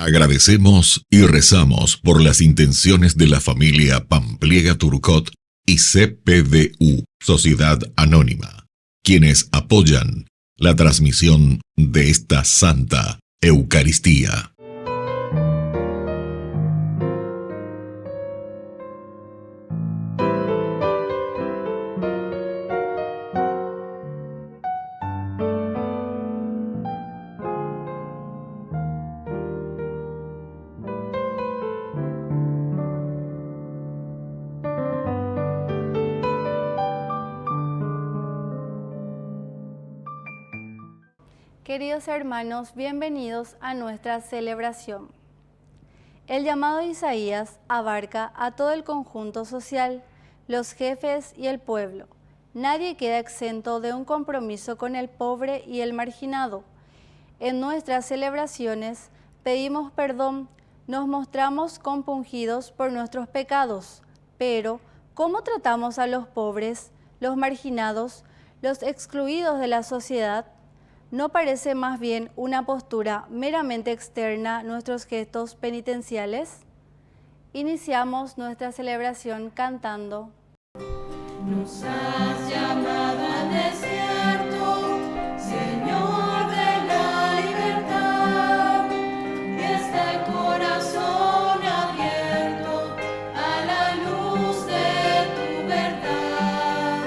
Agradecemos y rezamos por las intenciones de la familia Pampliega Turcot y CPDU, Sociedad Anónima, quienes apoyan la transmisión de esta Santa Eucaristía. Queridos hermanos, bienvenidos a nuestra celebración. El llamado de Isaías abarca a todo el conjunto social, los jefes y el pueblo. Nadie queda exento de un compromiso con el pobre y el marginado. En nuestras celebraciones pedimos perdón, nos mostramos compungidos por nuestros pecados, pero ¿cómo tratamos a los pobres, los marginados, los excluidos de la sociedad? ¿No parece más bien una postura meramente externa nuestros gestos penitenciales? Iniciamos nuestra celebración cantando. Nos has llamado al desierto, Señor de la libertad, y está el corazón abierto a la luz de tu verdad.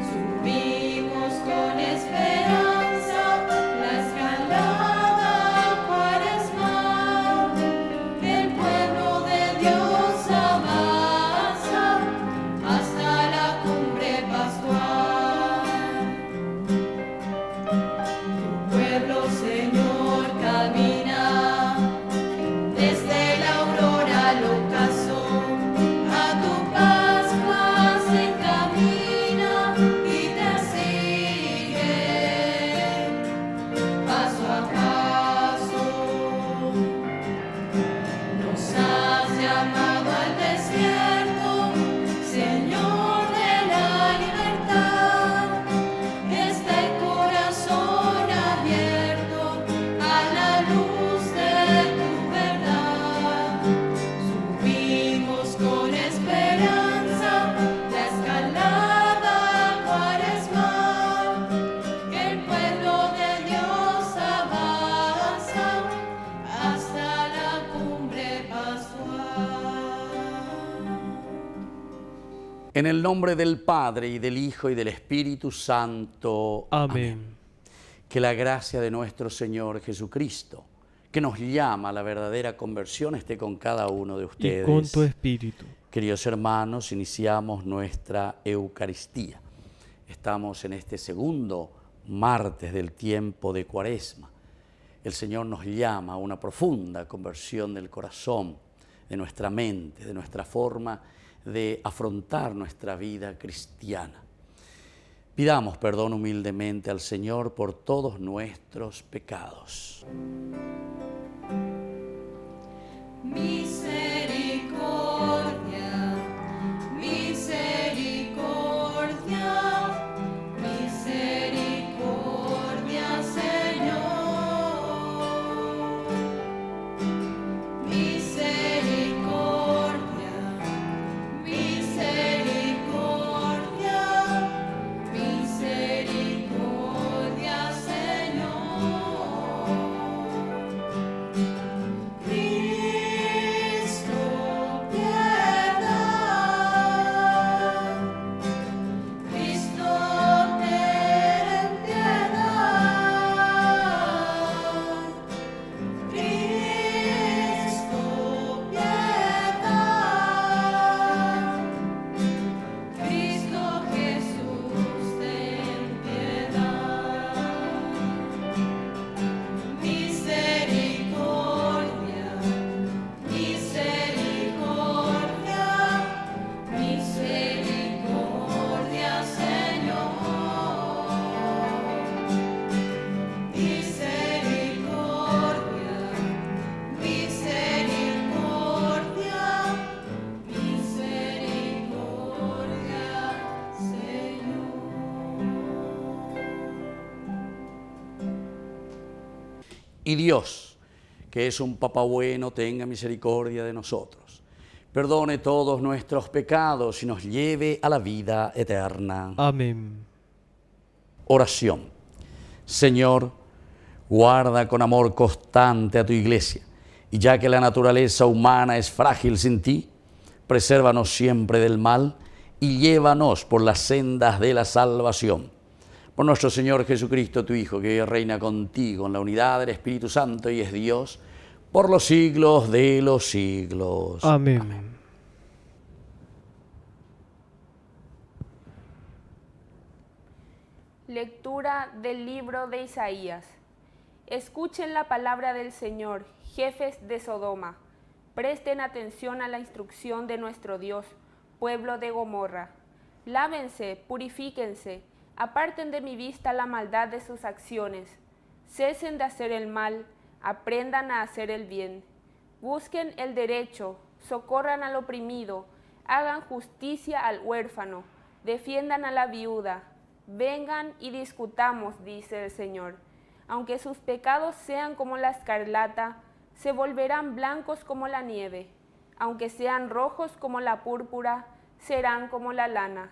Subimos con esperanza la escalada cuaresmal, el pueblo de Dios avanza hasta la cumbre pascual. Tu pueblo, Señor, camina desde la aurora al ocaso, a tu Pascua se encamina y te sigue paso a paso. Nos has llamado al desierto, Señor de la libertad, está el corazón abierto a la luz de tu verdad. Subimos con esperanza la escalada cuaresmal, el pueblo de Dios avanza hasta la cumbre pascual. En el nombre del Padre, y del Hijo, y del Espíritu Santo. Amén. Que la gracia de nuestro Señor Jesucristo, que nos llama a la verdadera conversión, esté con cada uno de Y ustedes. con tu espíritu. Queridos hermanos, iniciamos nuestra Eucaristía. Estamos en este segundo martes del tiempo de Cuaresma. El Señor nos llama a una profunda conversión del corazón, de nuestra mente, de nuestra forma de afrontar nuestra vida cristiana. Pidamos perdón humildemente al Señor por todos nuestros pecados. Misericordia, misericordia, misericordia, Señor. Misericordia, misericordia, misericordia, Señor. Cristo, piedad. Cristo, ten piedad. Cristo, piedad. Cristo Jesús, ten piedad. Misericordia, misericordia, misericordia, Señor. Misericordia, misericordia, misericordia, Señor. Y Dios, que es un Papá bueno, tenga misericordia de nosotros. Perdone todos nuestros pecados y nos lleve a la vida eterna. Amén. Oración. Señor, guarda con amor constante a tu iglesia, y ya que la naturaleza humana es frágil sin ti, presérvanos siempre del mal y llévanos por las sendas de la salvación. Por nuestro Señor Jesucristo, tu Hijo, que reina contigo en la unidad del Espíritu Santo y es Dios, por los siglos de los siglos. Amén. Lectura del libro de Isaías. Escuchen la palabra del Señor, jefes de Sodoma. Presten atención a la instrucción de nuestro Dios, pueblo de Gomorra. Lávense, purifíquense, aparten de mi vista la maldad de sus acciones. Cesen de hacer el mal, aprendan a hacer el bien. Busquen el derecho, socorran al oprimido, hagan justicia al huérfano, defiendan a la viuda. Vengan y discutamos, dice el Señor. Aunque sus pecados sean como la escarlata, se volverán blancos como la nieve. Aunque sean rojos como la púrpura, serán como la lana.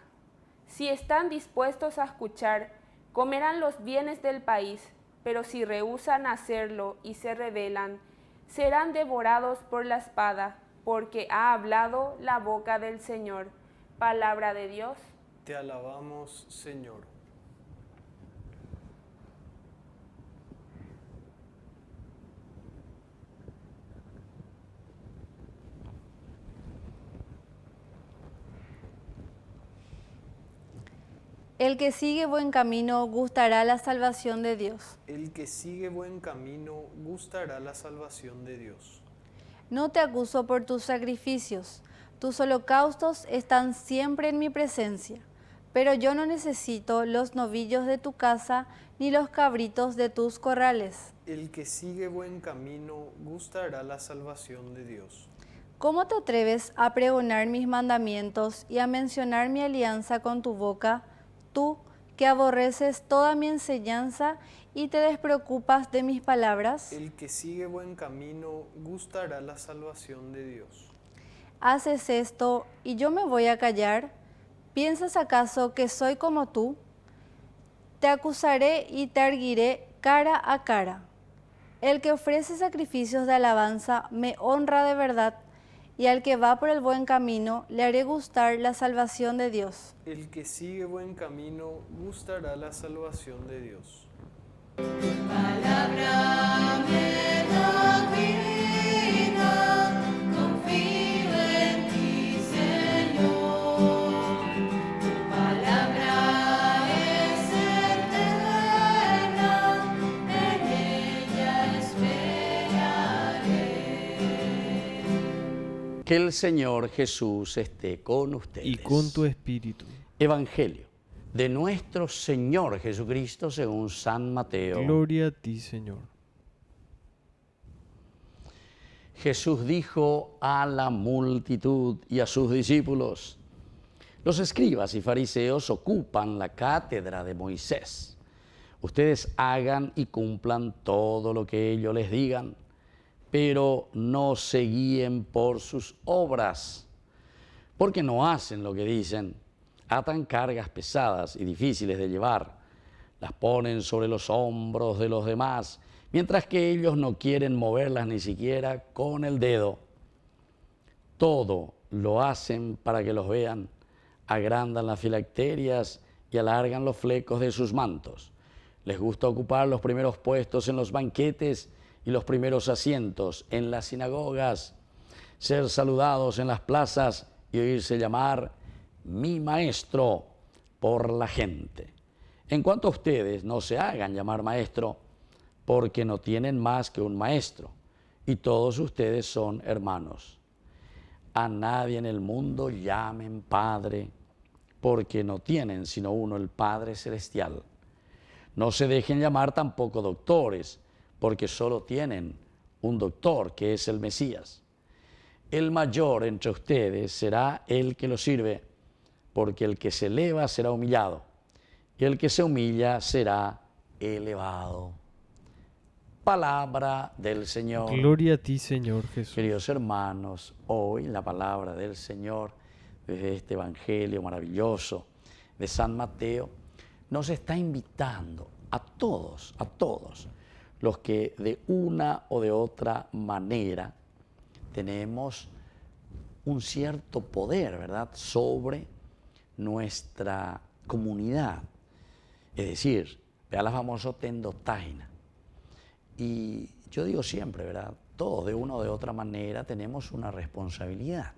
Si están dispuestos a escuchar, comerán los bienes del país, pero si rehúsan hacerlo y se rebelan, serán devorados por la espada, porque ha hablado la boca del Señor. Palabra de Dios. Te alabamos, Señor. El que sigue buen camino gustará la salvación de Dios. El que sigue buen camino gustará la salvación de Dios. No te acuso por tus sacrificios, tus holocaustos están siempre en mi presencia, pero yo no necesito los novillos de tu casa ni los cabritos de tus corrales. El que sigue buen camino gustará la salvación de Dios. ¿Cómo te atreves a pregonar mis mandamientos y a mencionar mi alianza con tu boca? Tú, que aborreces toda mi enseñanza y te despreocupas de mis palabras. El que sigue buen camino gustará la salvación de Dios. ¿Haces esto y yo me voy a callar? ¿Piensas acaso que soy como tú? Te acusaré y te arguiré cara a cara. El que ofrece sacrificios de alabanza me honra de verdad, y al que va por el buen camino le haré gustar la salvación de Dios. El que sigue buen camino gustará la salvación de Dios. Palabra me da vida, confío en ti, Señor. Tu palabra es eterna, en ella esperaré. Que el Señor Jesús esté con ustedes. Y con tu espíritu. Evangelio de nuestro Señor Jesucristo según San Mateo. Gloria a ti, Señor. Jesús dijo a la multitud y a sus discípulos: los escribas y fariseos ocupan la cátedra de Moisés. Ustedes hagan y cumplan todo lo que ellos les digan, pero no se guíen por sus obras, porque no hacen lo que dicen. Atan cargas pesadas y difíciles de llevar, las ponen sobre los hombros de los demás, mientras que ellos no quieren moverlas ni siquiera con el dedo. Todo lo hacen para que los vean, agrandan las filacterias y alargan los flecos de sus mantos. Les gusta ocupar los primeros puestos en los banquetes y los primeros asientos en las sinagogas, ser saludados en las plazas y oírse llamar mi maestro por la gente. En cuanto a ustedes, no se hagan llamar maestro, porque no tienen más que un maestro, y todos ustedes son hermanos. A nadie en el mundo llamen Padre, porque no tienen sino uno, el Padre Celestial. No se dejen llamar tampoco doctores, porque solo tienen un doctor, que es el Mesías. El mayor entre ustedes será el que los sirve, porque el que se eleva será humillado, y el que se humilla será elevado. Palabra del Señor. Gloria a ti, Señor Jesús. Queridos hermanos, hoy la palabra del Señor, desde este Evangelio maravilloso de San Mateo, nos está invitando a todos los que de una o de otra manera tenemos un cierto poder, ¿verdad?, sobre nuestra comunidad. Es decir, vea la famosa tendotaina. Y yo digo siempre, ¿verdad?, todos de una o de otra manera tenemos una responsabilidad.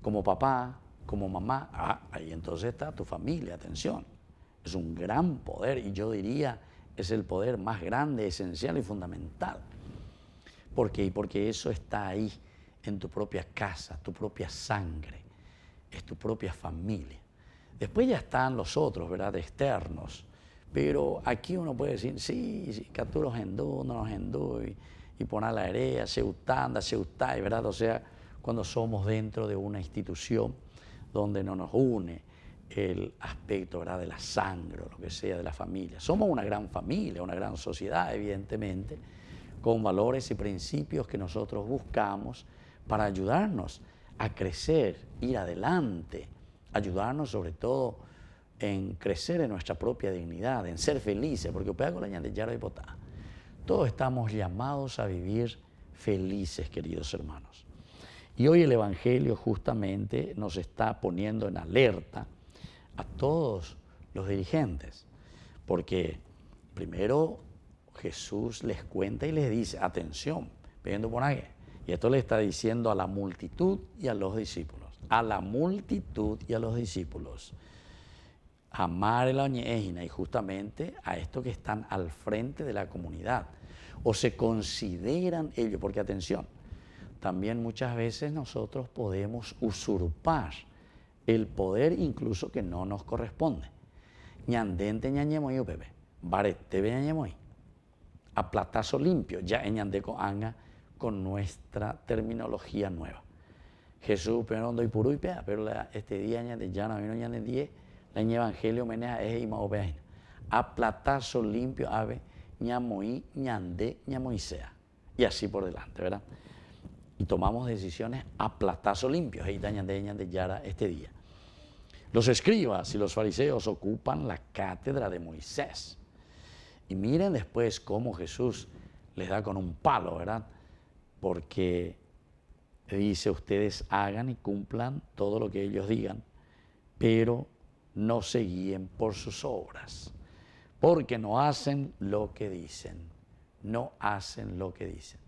Como papá, como mamá, ahí entonces está tu familia, atención. Es un gran poder y yo diría es el poder más grande, esencial y fundamental. ¿Por qué? Porque eso está ahí, en tu propia casa, tu propia sangre, es tu propia familia. Después ya están los otros, ¿verdad?, externos. Pero aquí uno puede decir, sí, capturo gendú, no nos gendú, y poner la herea, seutanda, seutay, ¿verdad? O sea, cuando somos dentro de una institución donde no nos une el aspecto, ¿verdad?, de la sangre o lo que sea de la familia. Somos una gran familia, una gran sociedad, evidentemente, con valores y principios que nosotros buscamos para ayudarnos a crecer, ir adelante, ayudarnos sobre todo en crecer en nuestra propia dignidad, en ser felices, porque todos estamos llamados a vivir felices, queridos hermanos. Y hoy el Evangelio justamente nos está poniendo en alerta a todos los dirigentes, porque primero Jesús les cuenta y les dice, atención, viendo por ahí, y esto le está diciendo a la multitud y a los discípulos, a la multitud y a los discípulos, amar la oñejina y justamente a estos que están al frente de la comunidad, o se consideran ellos, porque atención, también muchas veces nosotros podemos usurpar el poder incluso que no nos corresponde. Ñandente ñañemoy pepe, barete ñañemoy, a platazo limpio, ya en ñandeco anga con nuestra terminología nueva. Jesús, pero no doy puro y pea, pero este día ñande ya no vino ñande 10, la evangelio meneja es y maopeaina. A platazo limpio ave ñamoí, ñande, ñamoisea. Y así por delante, ¿verdad? Y tomamos decisiones a platazo limpio, ahí está ñande yara este día. Los escribas y los fariseos ocupan la cátedra de Moisés. Y miren después cómo Jesús les da con un palo, ¿verdad? Porque dice, ustedes hagan y cumplan todo lo que ellos digan, pero no se guíen por sus obras, porque no hacen lo que dicen, no hacen lo que dicen.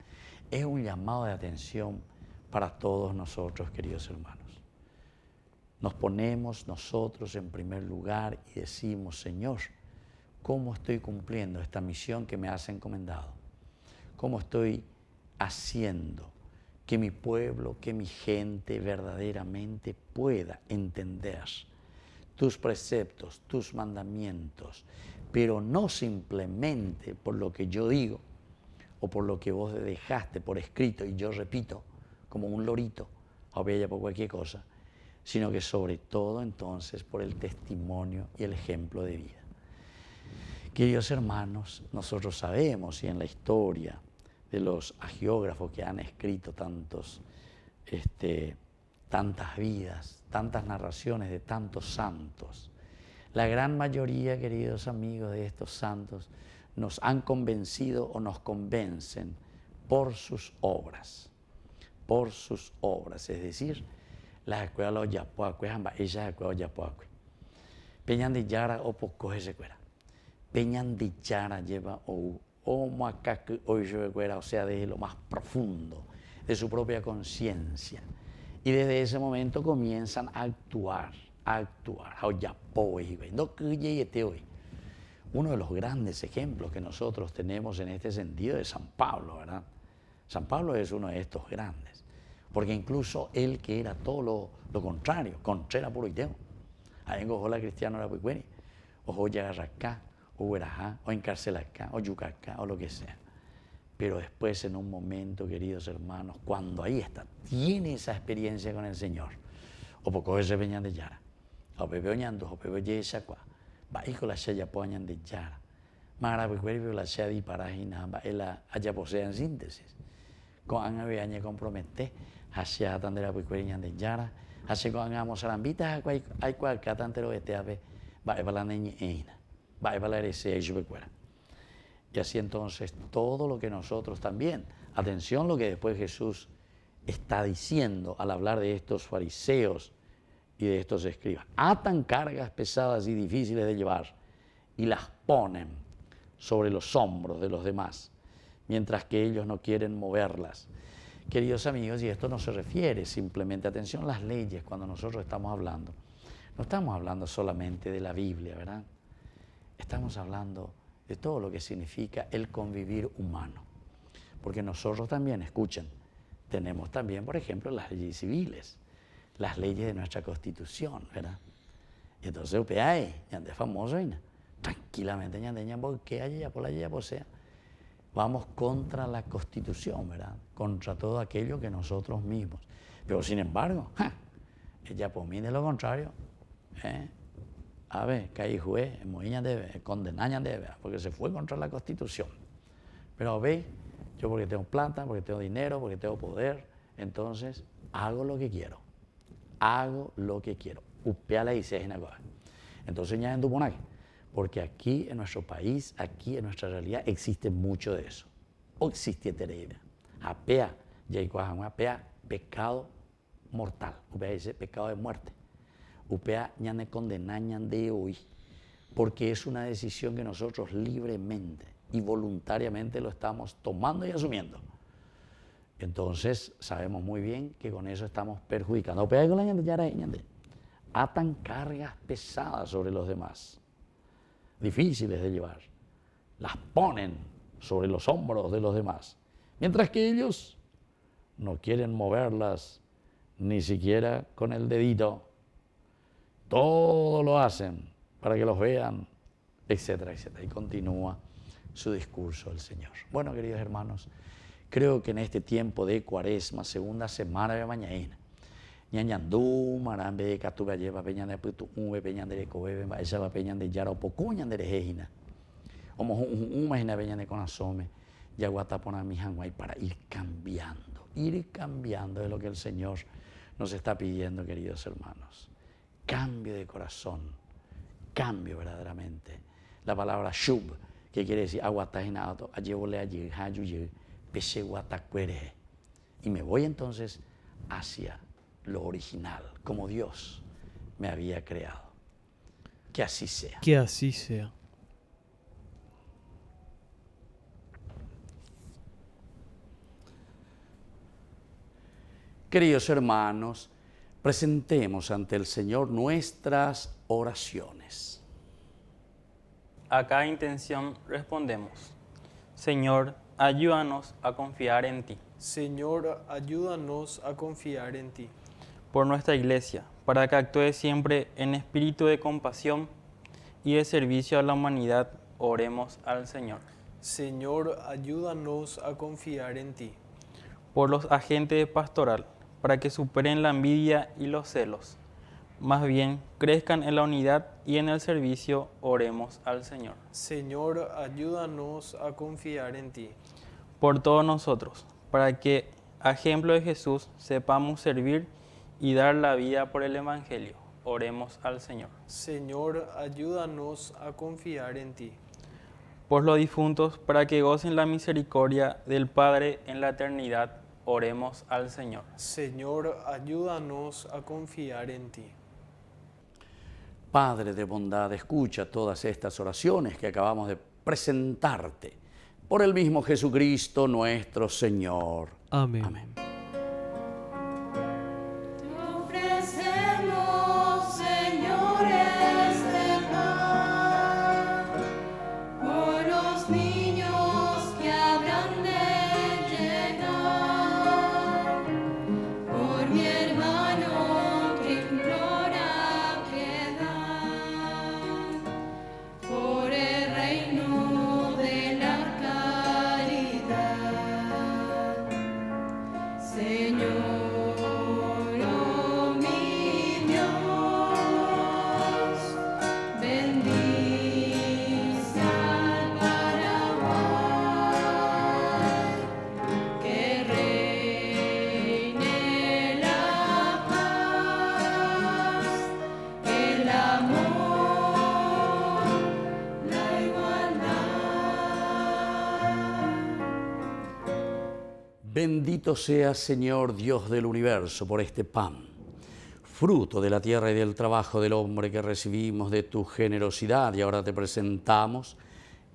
Es un llamado de atención para todos nosotros, queridos hermanos. Nos ponemos nosotros en primer lugar y decimos, Señor, ¿cómo estoy cumpliendo esta misión que me has encomendado? ¿Cómo estoy haciendo que mi pueblo, que mi gente verdaderamente pueda entender tus preceptos, tus mandamientos, pero no simplemente por lo que yo digo o por lo que vos dejaste por escrito y yo repito como un lorito o bella por cualquier cosa, sino que sobre todo entonces por el testimonio y el ejemplo de vida. Queridos hermanos, nosotros sabemos y en la historia de los hagiógrafos que han escrito tantas vidas, tantas narraciones de tantos santos, la gran mayoría, queridos amigos, de estos santos nos han convencido o nos convencen por sus obras, es decir, las escuelas los yapuacue, ellas escuelas yapuacue. Peñan de Yara o poco se cuera. Peñan de Yara lleva o macaque o o sea, desde lo más profundo de su propia conciencia. Y desde ese momento comienzan a actuar. Uno de los grandes ejemplos que nosotros tenemos en este sentido es San Pablo, ¿verdad? San Pablo es uno de estos grandes, porque incluso él que era todo lo contrario, contra puro iteo. Ahí en la cristiano era puicueni, o llegar acá, o verajá, o encarcelar acá, o yucacá, o lo que sea. Pero después, en un momento, queridos hermanos, cuando ahí está, tiene esa experiencia con el Señor, o poco se veñan de Yara, o pepe oñando, o pepe oye esa cua, va hijo la shaya poñan de Yara, Mara Pecuerio la sea di para Hinamba, ella haya posee en síntesis. Con Anga Beañe compromete, hacia Tandera Pecueria de Yara, hacia con Anga Mozarambita, hay cual catantero de Teabe, va a la niña Eina, va a la herencia y Pecuera. Y así entonces todo lo que nosotros también, atención lo que después Jesús está diciendo al hablar de estos fariseos y de estos escribas, atan cargas pesadas y difíciles de llevar y las ponen sobre los hombros de los demás, mientras que ellos no quieren moverlas. Queridos amigos, y esto no se refiere simplemente, atención a las leyes cuando nosotros estamos hablando, no estamos hablando solamente de la Biblia, ¿verdad? Estamos hablando de todo lo que significa el convivir humano, porque nosotros también, escuchen, tenemos también, por ejemplo, las leyes civiles, las leyes de nuestra Constitución, ¿verdad? Y entonces, ya de famoso, tranquilamente, ya porque allá por la ya posea, vamos contra la Constitución, ¿verdad? Contra todo aquello que nosotros mismos. Pero sin embargo, ella por mí de lo contrario, a ver, que hay juez, moña debe, condenaña debe, porque se fue contra la Constitución. Pero ve, yo porque tengo plata, porque tengo dinero, porque tengo poder, entonces hago lo que quiero. Hago lo que quiero. Upeala y se entonces ya en Dumonaque, porque aquí en nuestro país, aquí en nuestra realidad, existe mucho de eso. O existe tereida. Apea, ya hay apea, pecado mortal. Upea dice pecado de muerte. Upea ñane condenañan de hoy. Porque es una decisión que nosotros libremente y voluntariamente lo estamos tomando y asumiendo. Entonces sabemos muy bien que con eso estamos perjudicando. Upea con la ñande, ya atan cargas pesadas sobre los demás, difíciles de llevar, las ponen sobre los hombros de los demás, mientras que ellos no quieren moverlas ni siquiera con el dedito. Todo lo hacen para que los vean, etcétera, etcétera. Y continúa su discurso el Señor. Bueno, queridos hermanos, creo que en este tiempo de Cuaresma, segunda semana de mañana, ñañandú, marambe de catuba lleva peñan de putu, peñan de coebe, esa va peñan de yara o pocuñan de rejina. Como un imagina peñan de conasome, yaguatapona mi hanguay para ir cambiando es lo que el Señor nos está pidiendo, queridos hermanos. Cambio de corazón, cambio verdaderamente. La palabra shub, que quiere decir aguatajinato, ayevole allí, hayuye, peche guatacuere. Y me voy entonces hacia lo original, como Dios me había creado. Que así sea. Que así sea. Queridos hermanos, presentemos ante el Señor nuestras oraciones. A cada intención respondemos: Señor, ayúdanos a confiar en ti. Señor, ayúdanos a confiar en ti. Por nuestra Iglesia, para que actúe siempre en espíritu de compasión y de servicio a la humanidad, oremos al Señor. Señor, ayúdanos a confiar en ti. Por los agentes de pastoral, para que superen la envidia y los celos. Más bien, crezcan en la unidad y en el servicio, oremos al Señor. Señor, ayúdanos a confiar en ti. Por todos nosotros, para que, a ejemplo de Jesús, sepamos servir y dar la vida por el Evangelio, oremos al Señor. Señor, ayúdanos a confiar en ti. Por los difuntos, para que gocen la misericordia del Padre en la eternidad, oremos al Señor. Señor, ayúdanos a confiar en ti. Padre de bondad, escucha todas estas oraciones que acabamos de presentarte por el mismo Jesucristo nuestro Señor. Amén. Amén. Te ofrecemos, Señor, este pan, por los niños que habrán de llegar, por mi hermano que implora piedad, por el reino de la caridad. Bendito seas, Señor Dios del universo, por este pan, fruto de la tierra y del trabajo del hombre que recibimos de tu generosidad y ahora te presentamos.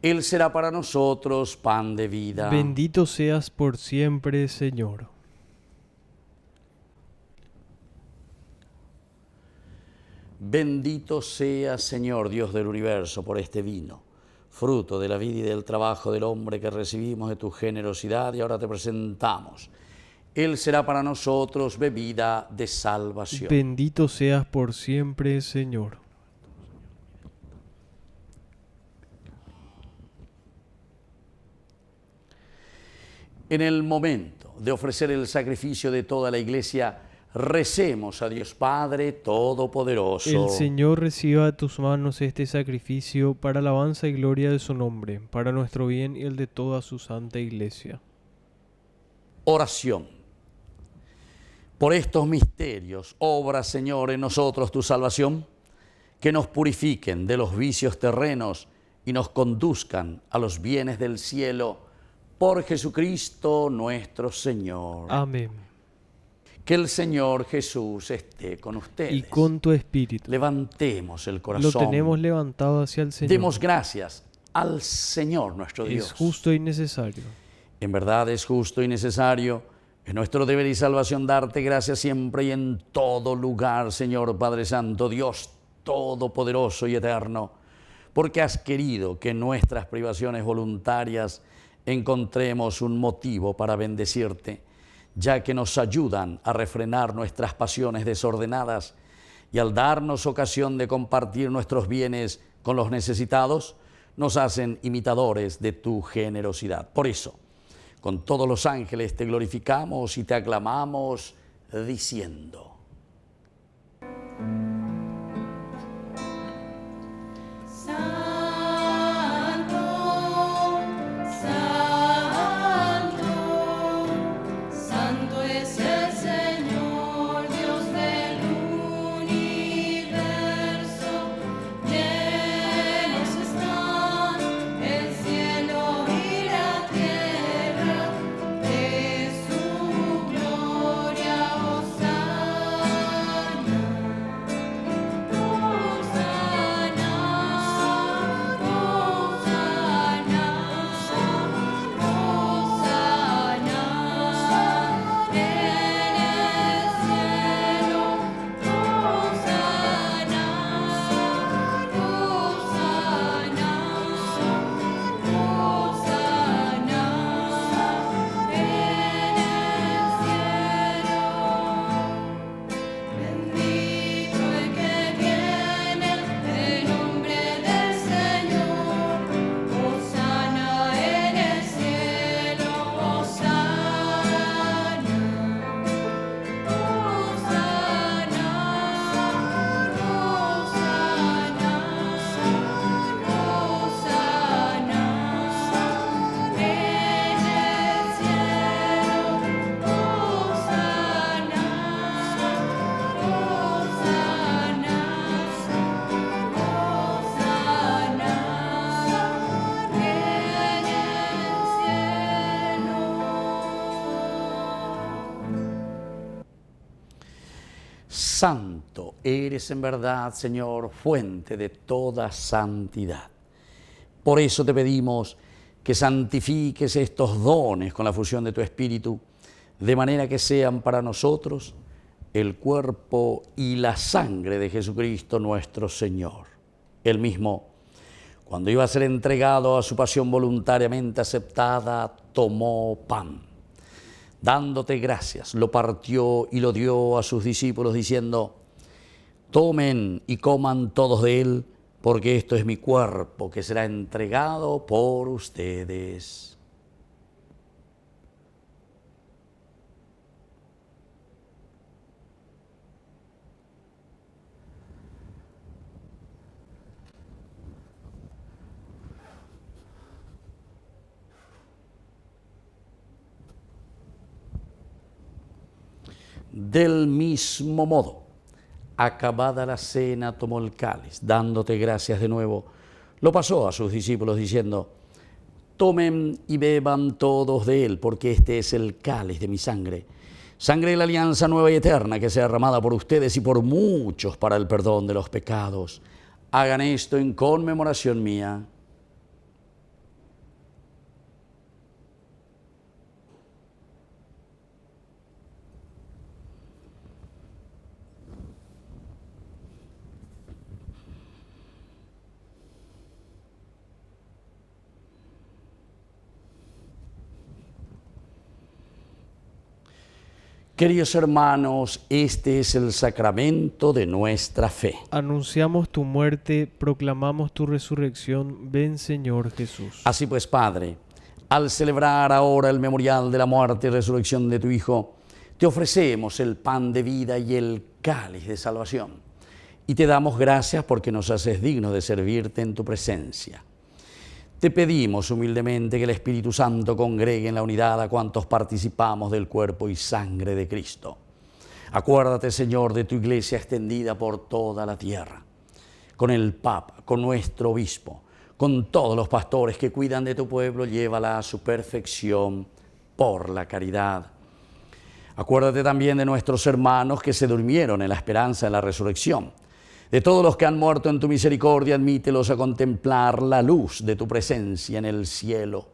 Él será para nosotros pan de vida. Bendito seas por siempre, Señor. Bendito seas, Señor Dios del universo, por este vino, fruto de la vida y del trabajo del hombre que recibimos de tu generosidad y ahora te presentamos. Él será para nosotros bebida de salvación. Bendito seas por siempre, Señor. En el momento de ofrecer el sacrificio de toda la Iglesia, recemos a Dios Padre Todopoderoso. El Señor reciba de tus manos este sacrificio para alabanza y gloria de su nombre, para nuestro bien y el de toda su santa Iglesia. Oración. Por estos misterios, obra, Señor, en nosotros tu salvación, que nos purifiquen de los vicios terrenos y nos conduzcan a los bienes del cielo, por Jesucristo nuestro Señor. Amén. Que el Señor Jesús esté con ustedes. Y con tu espíritu. Levantemos el corazón. Lo tenemos levantado hacia el Señor. Demos gracias al Señor nuestro Dios. Es justo y necesario. En verdad es justo y necesario. Es nuestro deber y salvación darte gracias siempre y en todo lugar, Señor Padre Santo, Dios Todopoderoso y Eterno, porque has querido que en nuestras privaciones voluntarias encontremos un motivo para bendecirte, ya que nos ayudan a refrenar nuestras pasiones desordenadas y al darnos ocasión de compartir nuestros bienes con los necesitados, nos hacen imitadores de tu generosidad. Por eso, con todos los ángeles te glorificamos y te aclamamos diciendo: Santo eres en verdad, Señor, fuente de toda santidad. Por eso te pedimos que santifiques estos dones con la fusión de tu Espíritu, de manera que sean para nosotros el cuerpo y la sangre de Jesucristo nuestro Señor. Él mismo, cuando iba a ser entregado a su pasión voluntariamente aceptada, tomó pan. Dándote gracias, lo partió y lo dio a sus discípulos diciendo: tomen y coman todos de él, porque esto es mi cuerpo que será entregado por ustedes. Del mismo modo, acabada la cena, tomó el cáliz, dándote gracias de nuevo, lo pasó a sus discípulos diciendo: Tomen y beban todos de él, porque este es el cáliz de mi sangre, sangre de la alianza nueva y eterna, que sea derramada por ustedes y por muchos para el perdón de los pecados. Hagan esto en conmemoración mía. Queridos hermanos, este es el sacramento de nuestra fe. Anunciamos tu muerte, proclamamos tu resurrección. Ven, Señor Jesús. Así pues, Padre, al celebrar ahora el memorial de la muerte y resurrección de tu Hijo, te ofrecemos el pan de vida y el cáliz de salvación. Y te damos gracias porque nos haces dignos de servirte en tu presencia. Te pedimos humildemente que el Espíritu Santo congregue en la unidad a cuantos participamos del cuerpo y sangre de Cristo. Acuérdate, Señor, de tu iglesia extendida por toda la tierra, con el Papa, con nuestro obispo, con todos los pastores que cuidan de tu pueblo, llévala a su perfección por la caridad. Acuérdate también de nuestros hermanos que se durmieron en la esperanza de la resurrección. De todos los que han muerto en tu misericordia, admítelos a contemplar la luz de tu presencia en el cielo.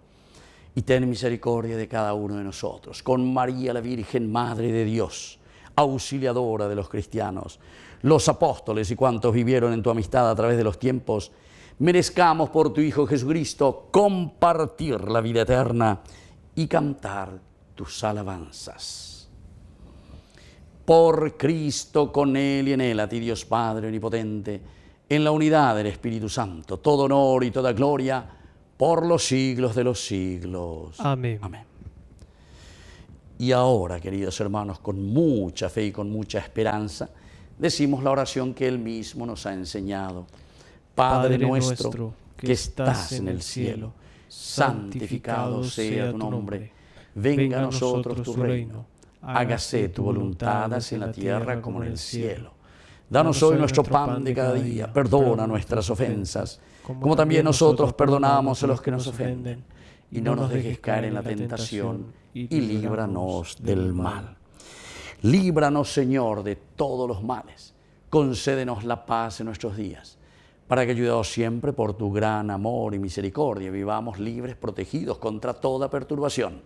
Y ten misericordia de cada uno de nosotros. Con María, la Virgen, Madre de Dios, auxiliadora de los cristianos, los apóstoles y cuantos vivieron en tu amistad a través de los tiempos, merezcamos por tu Hijo Jesucristo compartir la vida eterna y cantar tus alabanzas. Por Cristo, con Él y en Él, a ti Dios Padre Omnipotente, en la unidad del Espíritu Santo, todo honor y toda gloria, por los siglos de los siglos. Amén. Amén. Y ahora, queridos hermanos, con mucha fe y con mucha esperanza, decimos la oración que Él mismo nos ha enseñado. Padre nuestro, que estás en el cielo, santificado sea tu nombre. Venga a nosotros tu reino. Hágase tu voluntad, así en la tierra como en el cielo. Danos hoy nuestro pan de cada día. Perdona nuestras ofensas, como también nosotros perdonamos a los que nos ofenden. Y no nos dejes caer en la tentación, y líbranos del mal. Líbranos, Señor, de todos los males. Concédenos la paz en nuestros días, para que, ayudados siempre por tu gran amor y misericordia, vivamos libres, protegidos contra toda perturbación,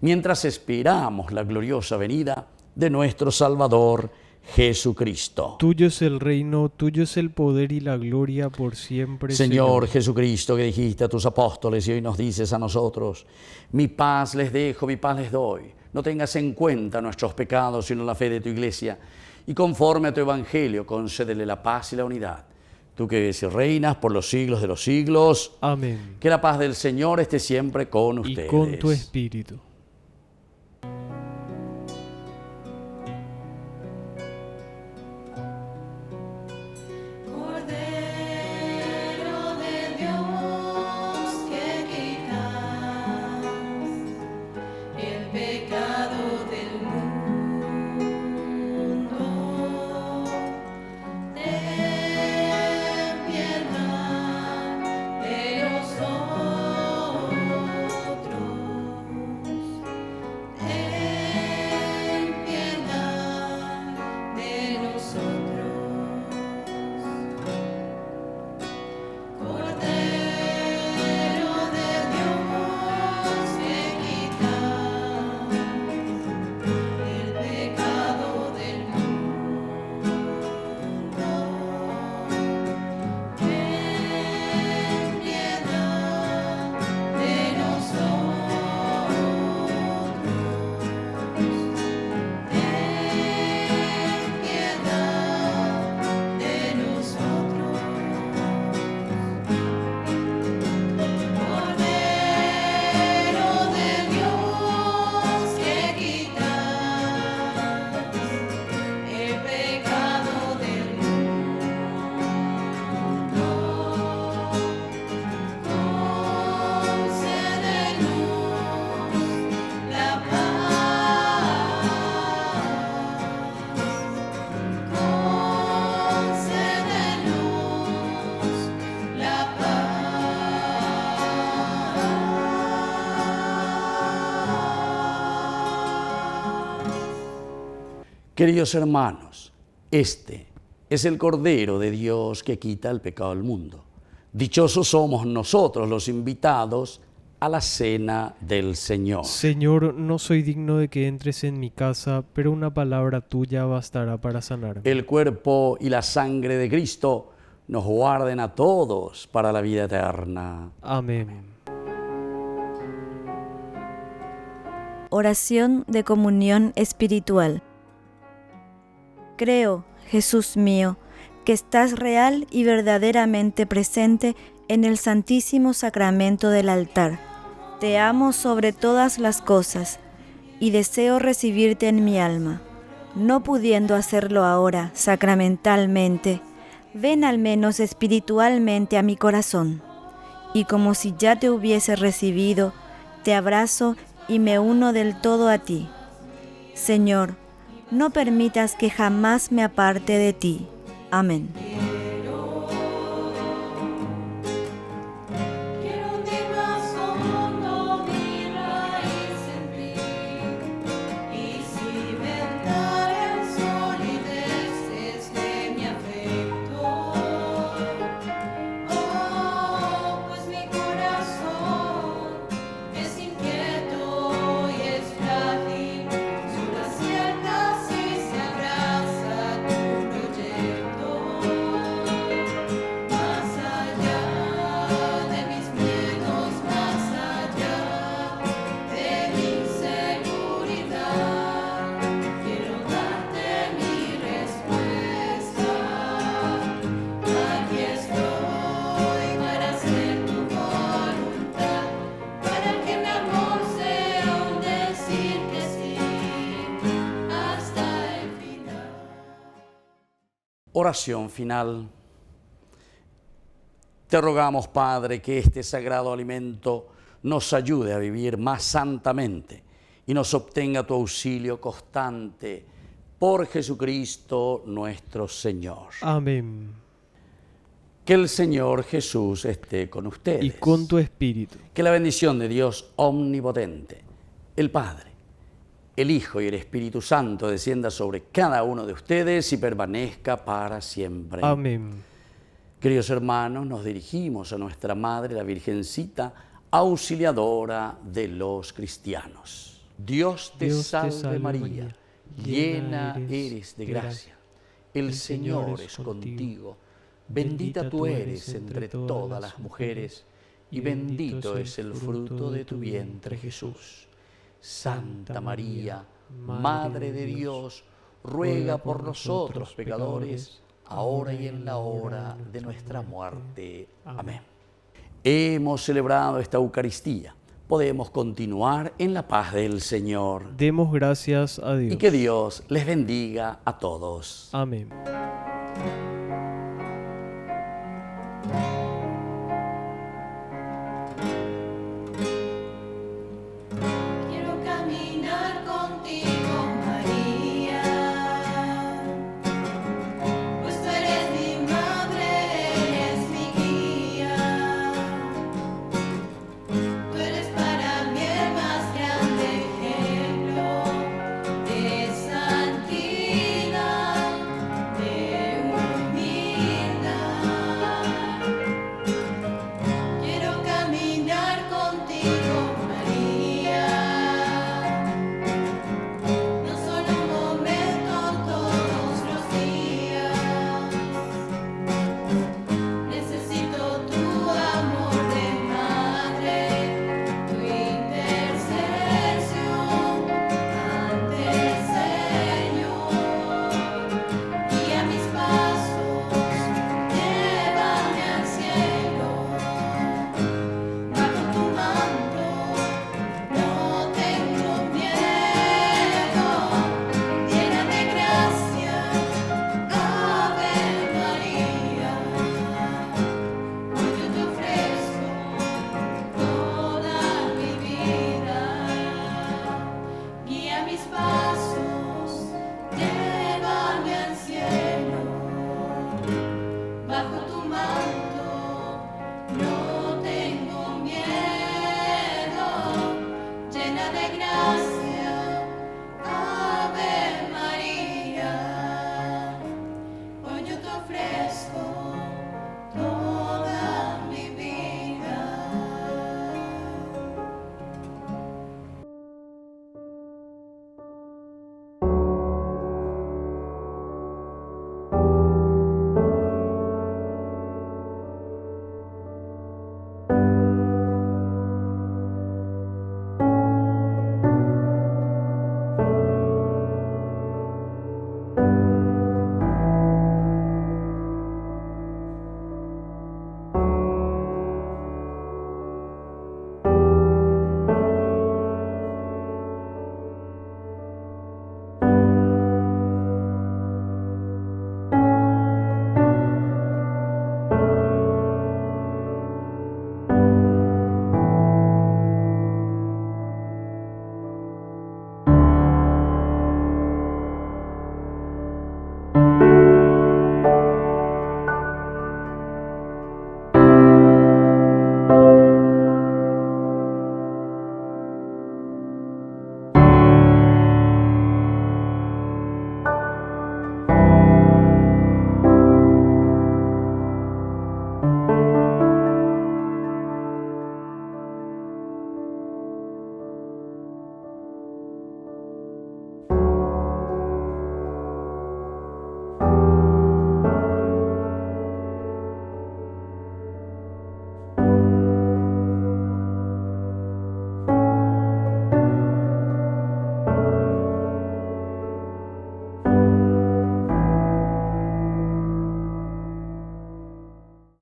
mientras esperamos la gloriosa venida de nuestro Salvador Jesucristo. Tuyo es el reino, tuyo es el poder y la gloria por siempre, Señor Jesucristo, que dijiste a tus apóstoles y hoy nos dices a nosotros: mi paz les dejo, mi paz les doy. No tengas en cuenta nuestros pecados, sino la fe de tu iglesia, y conforme a tu evangelio, concédele la paz y la unidad. Tú que vives y reinas por los siglos de los siglos. Amén. Que la paz del Señor esté siempre con ustedes. Y con tu espíritu. Queridos hermanos, este es el Cordero de Dios que quita el pecado del mundo. Dichosos somos nosotros los invitados a la cena del Señor. Señor, no soy digno de que entres en mi casa, pero una palabra tuya bastará para sanarme. El cuerpo y la sangre de Cristo nos guarden a todos para la vida eterna. Amén. Oración de comunión espiritual. Creo, Jesús mío, que estás real y verdaderamente presente en el Santísimo Sacramento del altar. Te amo sobre todas las cosas y deseo recibirte en mi alma. No pudiendo hacerlo ahora sacramentalmente, ven al menos espiritualmente a mi corazón. Y como si ya te hubiese recibido, te abrazo y me uno del todo a ti. Señor, no permitas que jamás me aparte de ti. Amén. Quiero hundir más hondo mi raíz en ti, y cimentar en solidez desde mi afecto. Oh, pues mi corazón es inquieto y es frágil, solo acierta si se abraza tu proyecto. Más allá de mis miedos, más allá de mi inseguridad, quiero darte mi respuesta. Aquí estoy para hacer tu voluntad, para que mi amor sea un decir que sí hasta el final. Oración final. Te rogamos, Padre, que este sagrado alimento nos ayude a vivir más santamente y nos obtenga tu auxilio constante por Jesucristo nuestro Señor. Amén. Que el Señor Jesús esté con ustedes. Y con tu espíritu. Que la bendición de Dios omnipotente, el Padre, el Hijo y el Espíritu Santo descienda sobre cada uno de ustedes y permanezca para siempre. Amén. Queridos hermanos, nos dirigimos a nuestra Madre, la Virgencita, auxiliadora de los cristianos. Dios te salve María, llena eres de gracia. El Señor es contigo. Bendita tú eres entre todas las mujeres, y bendito es el fruto de tu vientre, Jesús. Santa María, Madre de Dios, ruega por nosotros pecadores, ahora y en la hora de nuestra muerte. Amén. Hemos celebrado esta Eucaristía. Podemos continuar en la paz del Señor. Demos gracias a Dios. Y que Dios les bendiga a todos. Amén.